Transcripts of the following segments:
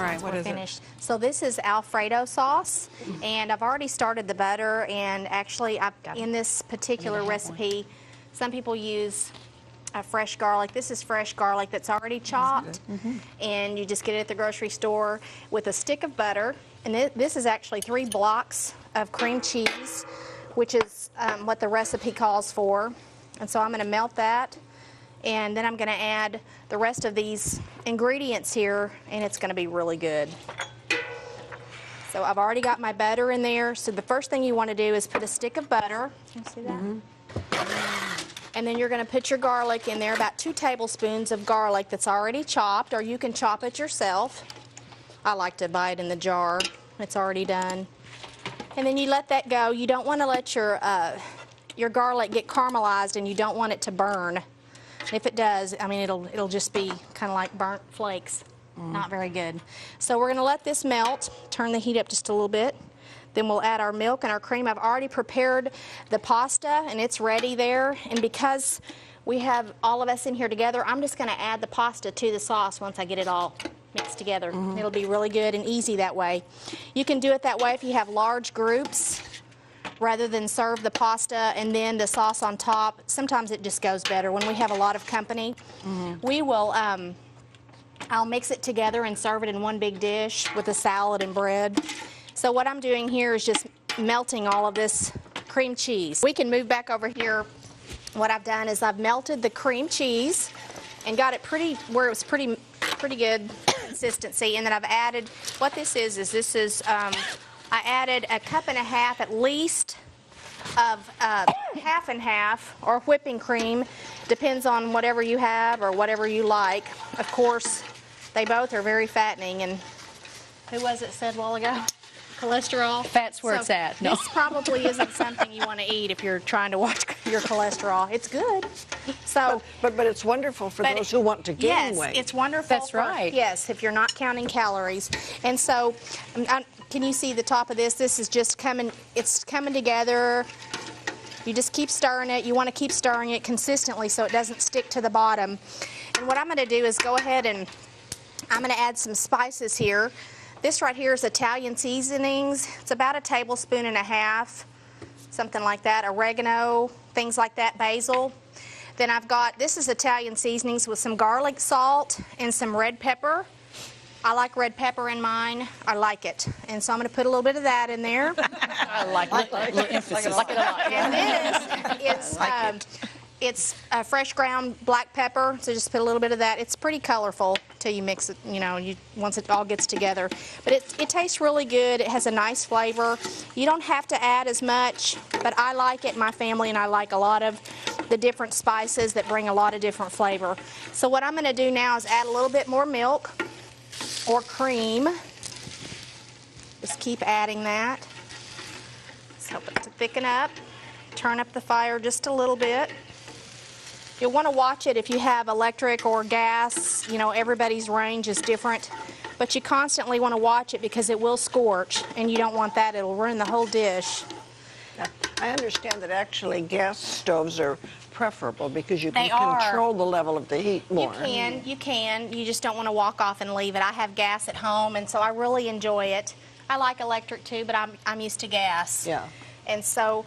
right, what we're is it? finished. So this is Alfredo sauce, and I've already started the butter, and actually in this particular recipe, some people use fresh garlic. This is fresh garlic that's already chopped, and you just get it at the grocery store with a stick of butter. And this is actually 3 blocks of cream cheese, which is what the recipe calls for. And so I'm going to melt that, and then I'm going to add the rest of these ingredients here, and it's going to be really good. So I've already got my butter in there. So the first thing you want to do is put a stick of butter. Can you see that? And then you're going to put your garlic in there, about 2 tablespoons of garlic that's already chopped, or you can chop it yourself. I like to buy it in the jar. It's already done. And then you let that go. You don't want to let your garlic get caramelized, and you don't want it to burn. If it does, I mean, it'll just be kind of like burnt flakes. Not very good. So we're going to let this melt, turn the heat up just a little bit. Then we'll add our milk and our cream. I've already prepared the pasta, and it's ready there. And because we have all of us in here together, I'm just going to add the pasta to the sauce once I get it all mixed together. It'll be really good and easy that way. You can do it that way if you have large groups, rather than serve the pasta and then the sauce on top. Sometimes it just goes better. When we have a lot of company, we will, I'll mix it together and serve it in one big dish with a salad and bread. So what I'm doing here is just melting all of this cream cheese. We can move back over here. What I've done is I've melted the cream cheese and got it where it was pretty good consistency. And then I've added, what this is I added 1.5 cups at least of half and half, or whipping cream. Depends on whatever you have or whatever you like. Of course, they both are very fattening. And who was it said a while ago? Cholesterol. Fat's where it's at. No. This probably isn't something you want to eat if you're trying to watch your cholesterol. It's good. So, but it's wonderful for those who want to gain weight. Yes, it's wonderful. That's right. Yes, if you're not counting calories. And so, can you see the top of this? This is just coming. It's coming together. You just keep stirring it. You want to keep stirring it consistently so it doesn't stick to the bottom. And what I'm going to do is go ahead and I'm going to add some spices here. This right here is Italian seasonings. It's about 1.5 tablespoons, something like that. Oregano, things like that, basil. Then I've got, this is Italian seasonings with some garlic salt and some red pepper. I like red pepper in mine. I like it. And so I'm going to put a little bit of that in there. I like it. Emphasis. Like it a lot. And this is it's fresh ground black pepper, so just put a little bit of that. It's pretty colorful till you mix it, once it all gets together. But it tastes really good. It has a nice flavor. You don't have to add as much, but I like it, my family, and I like a lot of the different spices that bring a lot of different flavor. So what I'm going to do now is add a little bit more milk or cream. Just keep adding that. Just help it to thicken up. Turn up the fire just a little bit. You'll want to watch it if you have electric or gas. Everybody's range is different. But you constantly want to watch it because it will scorch, and you don't want that. It'll ruin the whole dish. I understand that actually gas stoves are preferable because you can control the level of the heat more. You can. You just don't want to walk off and leave it. I have gas at home, and so I really enjoy it. I like electric too, but I'm used to gas. Yeah. And so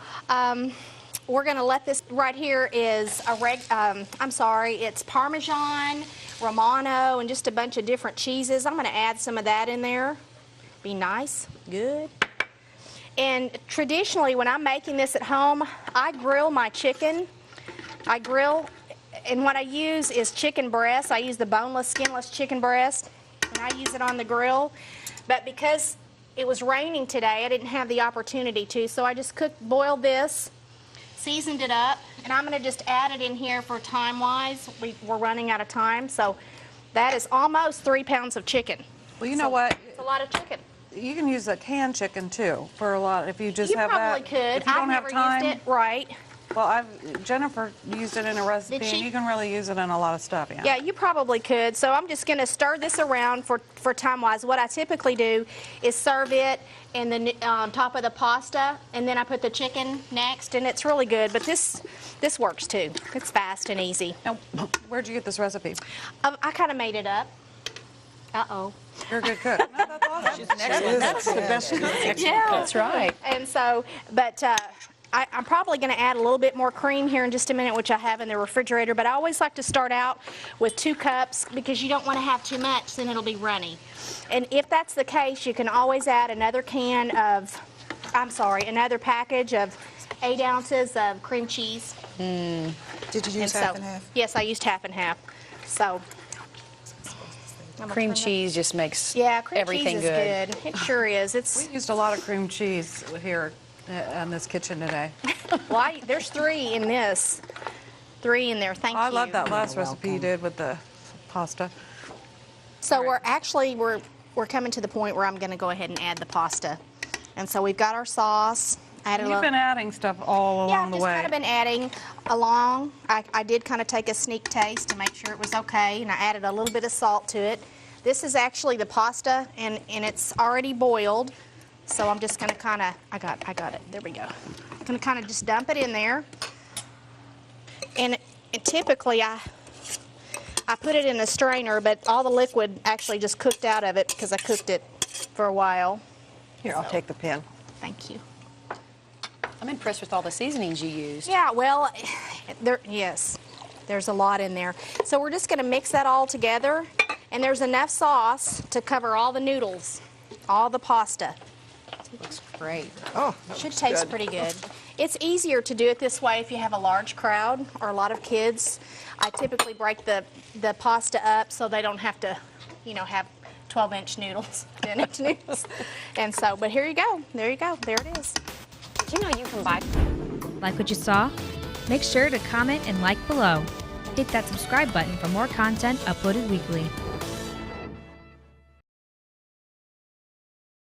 we're going to let this, right here is it's Parmesan, Romano, and just a bunch of different cheeses. I'm going to add some of that in there. Be nice, good. And traditionally, when I'm making this at home, I grill my chicken. And what I use is chicken breast. I use the boneless, skinless chicken breast, and I use it on the grill. But because it was raining today, I didn't have the opportunity to, so I just boiled this, seasoned it up, and I'm going to just add it in here for time-wise. We're running out of time, so that is almost 3 pounds of chicken. Well, you know what? It's a lot of chicken. You can use a canned chicken too for a lot. If you just have that. You probably could. If you don't I've have never time, used it. Right. Well, Jennifer used it in a recipe, Did she? and you can really use it in a lot of stuff. Yeah, you probably could. So I'm just going to stir this around for time-wise. What I typically do is serve it in the on top of the pasta, and then I put the chicken next, and it's really good. But this works too. It's fast and easy. Now, where'd you get this recipe? I kind of made it up. Uh-oh. You're a good cook. No, that's awesome. That's the best kind. Yeah. That's right. And so, but I'm probably going to add a little bit more cream here in just a minute, which I have in the refrigerator. But I always like to start out with 2 cups because you don't want to have too much, then it'll be runny. And if that's the case, you can always add another another package of 8 ounces of cream cheese. Did you use half and half? Yes, I used half and half. So. Cream cheese just makes Yeah, cream everything cheese is good. It sure is. It's We used a lot of cream cheese here in this kitchen today. well, there's 3 in this. 3 in there. Thank you. I love that last recipe you did with the pasta. So we're coming to the point where I'm going to go ahead and add the pasta. And so we've got our sauce. You've been adding stuff all along the I've way. just kind of been adding along. I did kind of take a sneak taste to make sure it was okay, and I added a little bit of salt to it. This is actually the pasta, and it's already boiled. So I'm just going to kind of, I got it. There we go. I'm going to kind of just dump it in there. And typically I put it in a strainer, but all the liquid actually just cooked out of it because I cooked it for a while. Here, I'll take the pan. Thank you. I'm impressed with all the seasonings you used. Yeah, well, there's a lot in there. So we're just going to mix that all together, and there's enough sauce to cover all the noodles, all the pasta. Looks great. Oh, Should taste pretty good. It's easier to do it this way if you have a large crowd or a lot of kids. I typically break the pasta up so they don't have to, have 12-inch noodles, 10-inch noodles. And so, but here you go. There you go. There it is. Do you know you can buy? Like what you saw? Make sure to comment and like below. Hit that subscribe button for more content uploaded weekly.